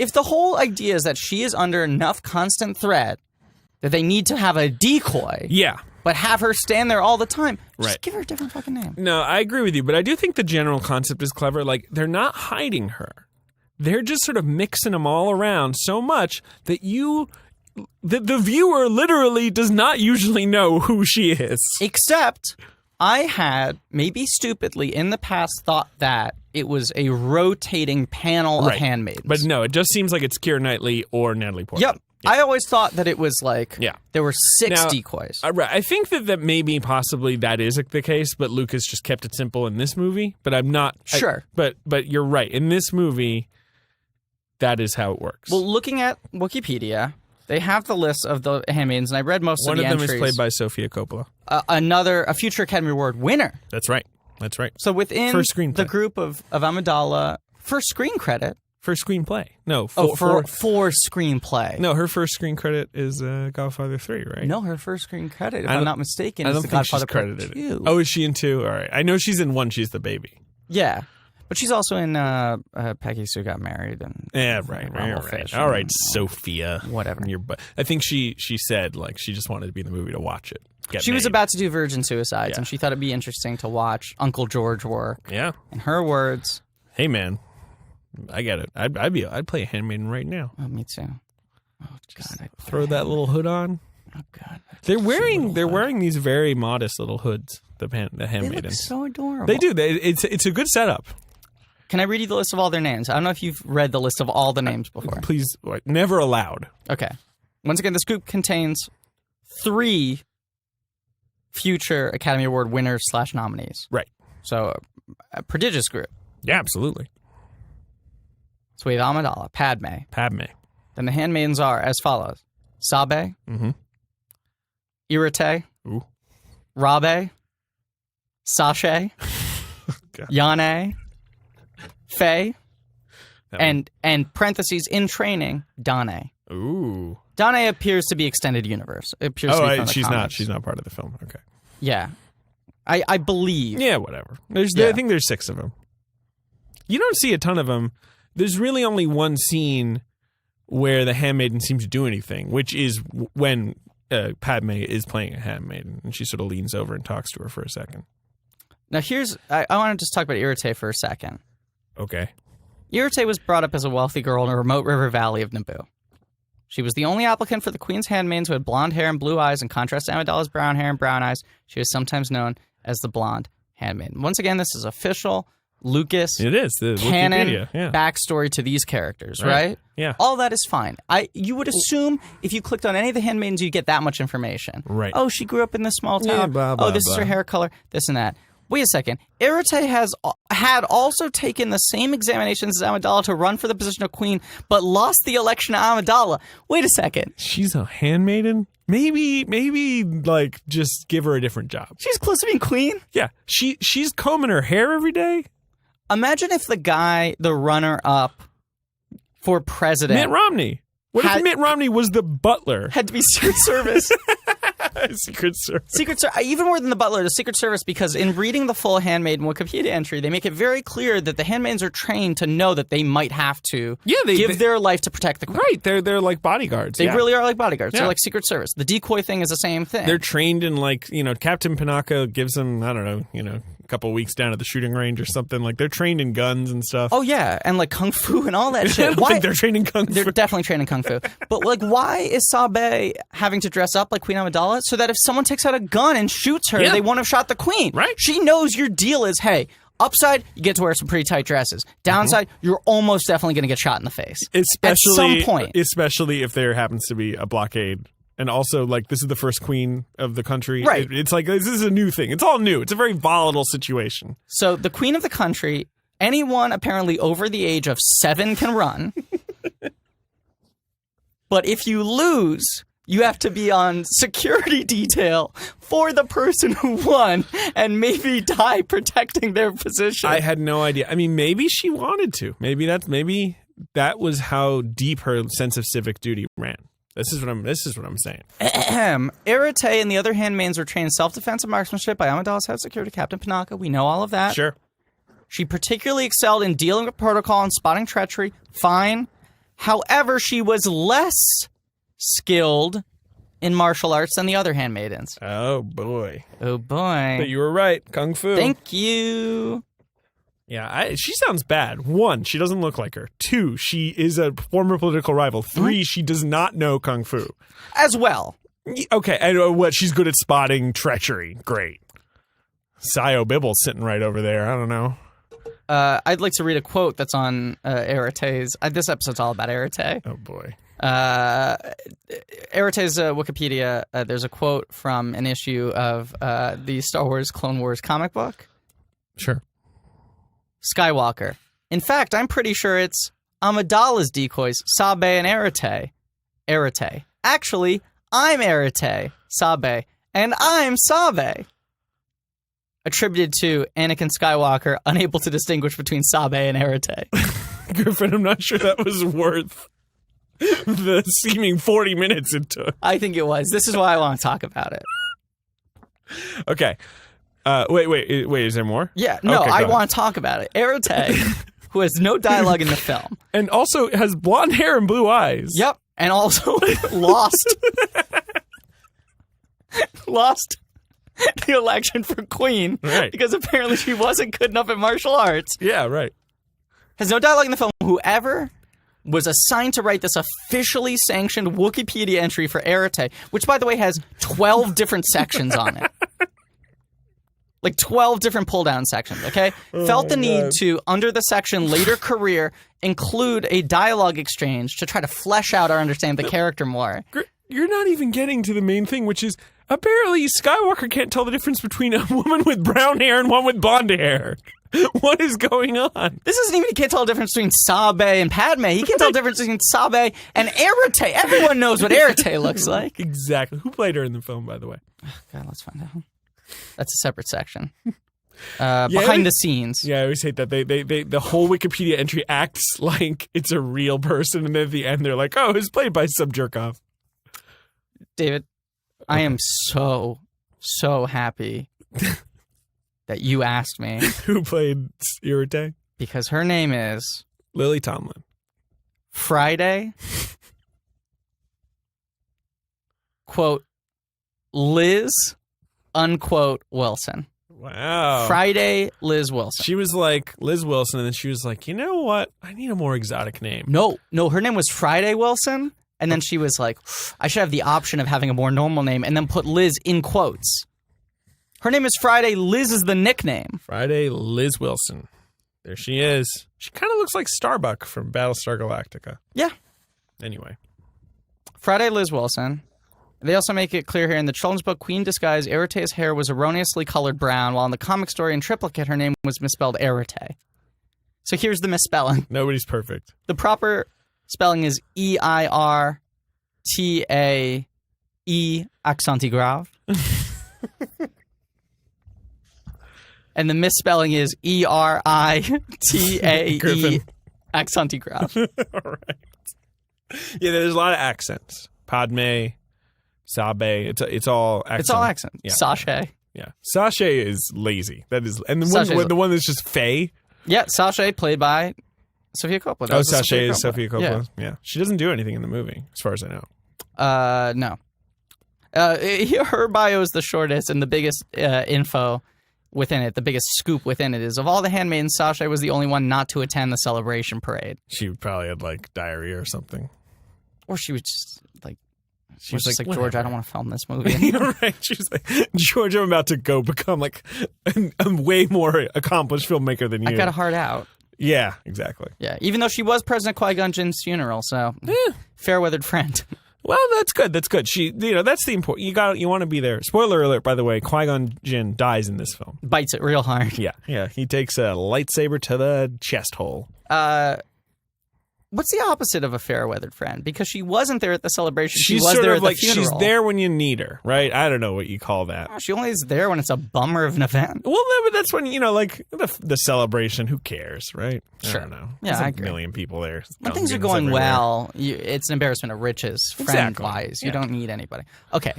If the whole idea is that she is under enough constant threat that they need to have a decoy, but have her stand there all the time, just give her a different fucking name. No, I agree with you, but I do think the general concept is clever. Like, they're not hiding her. They're just sort of mixing them all around so much that the viewer literally does not usually know who she is. Except I had, maybe stupidly, in the past thought that it was a rotating panel of handmaidens. But no, it just seems like it's Keira Knightley or Natalie Portman. Yep. I always thought that it was like, there were 6 decoys. I think that maybe possibly that is the case, but Lucas just kept it simple in this movie. But I'm not sure. But you're right. In this movie, that is how it works. Well, looking at Wikipedia, they have the list of the handmaidens, and I read most of the entries. One of them is played by Sofia Coppola. A future Academy Award winner. That's right. That's right. So within the group of Amidala, first screen credit. First screenplay. No. For screenplay. No, her first screen credit is Godfather 3, right? No, her first screen credit, if I'm not mistaken, is The Godfather credited. 2. Oh, is she in 2? All right. I know she's in 1. She's the baby. Yeah. But she's also in Peggy Sue Got Married. And right. All right, Sophia. Whatever. I think she said, like, she just wanted to be in the movie to watch it. She was about to do Virgin Suicides, and she thought it'd be interesting to watch Uncle George work. Yeah. In her words. Hey, man. I get it. I'd play a handmaiden right now. Oh, me too. Oh God! Throw that little hood on. Oh God! They're wearing these very modest little hoods. The handmaidens. They look so adorable. They do. It's a good setup. Can I read you the list of all their names? I don't know if you've read the list of all the names before. Please, never allowed. Okay. Once again, this group contains 3 future Academy Award winners / nominees. Right. So a prodigious group. Yeah, absolutely. So we have Amidala, Padme. Then the handmaidens are as follows: Sabe, Eirtaé, Rabe, Sashay, Yane, Faye, and parentheses in training, Dane. Ooh. Dane appears to be extended universe. It appears to be from the she's comics. not. She's not part of the film. Okay. Yeah, I believe. Yeah, whatever. I think there's 6 of them. You don't see a ton of them. There's really only one scene where the handmaiden seems to do anything, which is when Padme is playing a handmaiden, and she sort of leans over and talks to her for a second. Now I want to just talk about Eirtaé for a second. Okay. Eirtaé was brought up as a wealthy girl in a remote river valley of Naboo. She was the only applicant for the Queen's handmaidens who had blonde hair and blue eyes. In contrast to Amidala's brown hair and brown eyes, she was sometimes known as the blonde handmaiden. Once again, this is official Lucas the canon backstory to these characters, right? Yeah. All that is fine. You would assume if you clicked on any of the handmaidens, you'd get that much information. Right. Oh, she grew up in this small town. Yeah, blah, blah, this is her hair color, this and that. Wait a second. Eirtaé had also taken the same examinations as Amidala to run for the position of queen, but lost the election to Amidala. Wait a second. She's a handmaiden? Maybe like just give her a different job. She's close to being queen? Yeah. She's combing her hair every day? Imagine if the runner-up for president... Mitt Romney. What if Mitt Romney was the butler? Had to be Secret Service. Secret Service. Even more than the butler, the Secret Service, because in reading the full Handmaiden Wikipedia entry, they make it very clear that the handmaidens are trained to know that they might have to give their life to protect the queen. Right. They're like bodyguards. They really are like bodyguards. They're like Secret Service. The decoy thing is the same thing. They're trained in Captain Panaka gives them, I don't know, a couple of weeks down at the shooting range or something. Like, they're trained in guns and stuff. Oh, yeah. And like Kung Fu and all that shit. I don't think they're trained in Kung Fu. They're definitely trained in Kung Fu. But like, why is Sabe having to dress up like Queen Amidala so that if someone takes out a gun and shoots her, they won't have shot the queen? Right. She knows your deal is, hey, upside, you get to wear some pretty tight dresses. Downside, you're almost definitely going to get shot in the face. At some point. Especially if there happens to be a blockade. And also, like, this is the first queen of the country. Right. It's like, this is a new thing. It's all new. It's a very volatile situation. So the queen of the country, anyone apparently over the age of 7 can run. But if you lose, you have to be on security detail for the person who won and maybe die protecting their position. I had no idea. I mean, maybe she wanted to. Maybe that was how deep her sense of civic duty ran. This is what I'm saying. Eirtaé and the other handmaidens were trained in self-defense and marksmanship by Amidala's head security, Captain Panaka. We know all of that. Sure. She particularly excelled in dealing with protocol and spotting treachery. Fine. However, she was less skilled in martial arts than the other handmaidens. Oh, boy. Oh, boy. But you were right. Kung Fu. Thank you. Yeah, she sounds bad. 1, she doesn't look like her. 2, she is a former political rival. 3, she does not know Kung Fu. As well. Okay, and what? She's good at spotting treachery. Great. Sayo Bibble's sitting right over there. I don't know. I'd like to read a quote that's on Eirtaé's. This episode's all about Eirtaé. Oh, boy. Eirtaé's Wikipedia, there's a quote from an issue of the Star Wars Clone Wars comic book. Sure. Skywalker. In fact, I'm pretty sure it's Amidala's decoys, Sabe and Eirtaé. Actually, I'm Eirtaé, Sabe, and I'm Sabe. Attributed to Anakin Skywalker, unable to distinguish between Sabe and Eirtaé. Griffin, I'm not sure that was worth the seeming 40 minutes it took. I think it was. This is why I want to talk about it. Okay. Wait, is there more? Yeah, no, okay, I want to talk about it. Eirtaé, who has no dialogue in the film. And also has blonde hair and blue eyes. Yep, and also lost the election for queen. Right. Because apparently she wasn't good enough at martial arts. Yeah, right. Has no dialogue in the film. Whoever was assigned to write this officially sanctioned Wikipedia entry for Eirtaé, which, by the way, has 12 different sections on it. Like 12 different pull-down sections, okay? Felt the need to, under the section Later Career, include a dialogue exchange to try to flesh out our understanding of the character more. You're not even getting to the main thing, which is apparently Skywalker can't tell the difference between a woman with brown hair and one with blonde hair. What is going on? This isn't even, he can't tell the difference between Sabe and Padme. He can't tell the difference between Sabe and Eirtaé. Everyone knows what Eirtaé looks like. Exactly. Who played her in the film, by the way? God, let's find out. That's a separate section. Behind the scenes. Yeah, I always hate that. They the whole Wikipedia entry acts like it's a real person, and then at the end they're like, oh, it's played by some jerk-off. David, I am so happy that you asked me. Who played Eirtaé? Because her name is... Lily Tomlin. Friday. Quote, Liz, unquote, Wilson. Wow. Friday Liz Wilson. She was like Liz Wilson, and then she was like, you know what? I need a more exotic name. No, her name was Friday Wilson, and then she was like, I should have the option of having a more normal name, and then put Liz in quotes. Her name is Friday. Liz is the nickname. Friday Liz Wilson. There she is. She kind of looks like Starbuck from Battlestar Galactica. Yeah. Anyway. Friday Liz Wilson. They also make it clear here in the children's book, Queen Disguise, Eirtaé's hair was erroneously colored brown, while in the comic story in Triplicate, her name was misspelled Eirtaé. So here's the misspelling. Nobody's perfect. The proper spelling is Eirtae, accent grave. And the misspelling is Eirtae, accent grave. All right. Yeah, there's a lot of accents. Padme, Sabe, it's all accent. It's all accent. Yeah. Sashay. Yeah. Sashay is lazy. That is, and the one that's just Faye. Yeah, Sashay played by Sofia Coppola. Oh, Sashay is Sofia Coppola. Yeah. She doesn't do anything in the movie, as far as I know. No. Her bio is the shortest, and the biggest info within it, the biggest scoop within it is, of all the handmaidens, Sashay was the only one not to attend the celebration parade. She probably had, like, diarrhea or something. Or she was just like, like, George, I don't want to film this movie. You're right. She was like, George, I'm about to go become like a way more accomplished filmmaker than you. I got a heart out. Yeah, exactly. Yeah, even though she was President Qui-Gon Jinn's funeral, so fair-weathered friend. Well, that's good. That's good. She, that's the important. You want to be there. Spoiler alert, by the way. Qui-Gon Jinn dies in this film. Bites it real hard. Yeah. He takes a lightsaber to the chest hole. What's the opposite of a fair-weathered friend? Because she wasn't there at the celebration. She was sort there of at the like funeral. she's there when you need her, right? I don't know what you call that. She only is there when it's a bummer of an event. Well, no, but that's when like the celebration. Who cares, right? Sure. I don't know. Yeah, There's I a agree. million people there. When things are going well, it's an embarrassment of riches, friend-wise. You don't need anybody. Okay,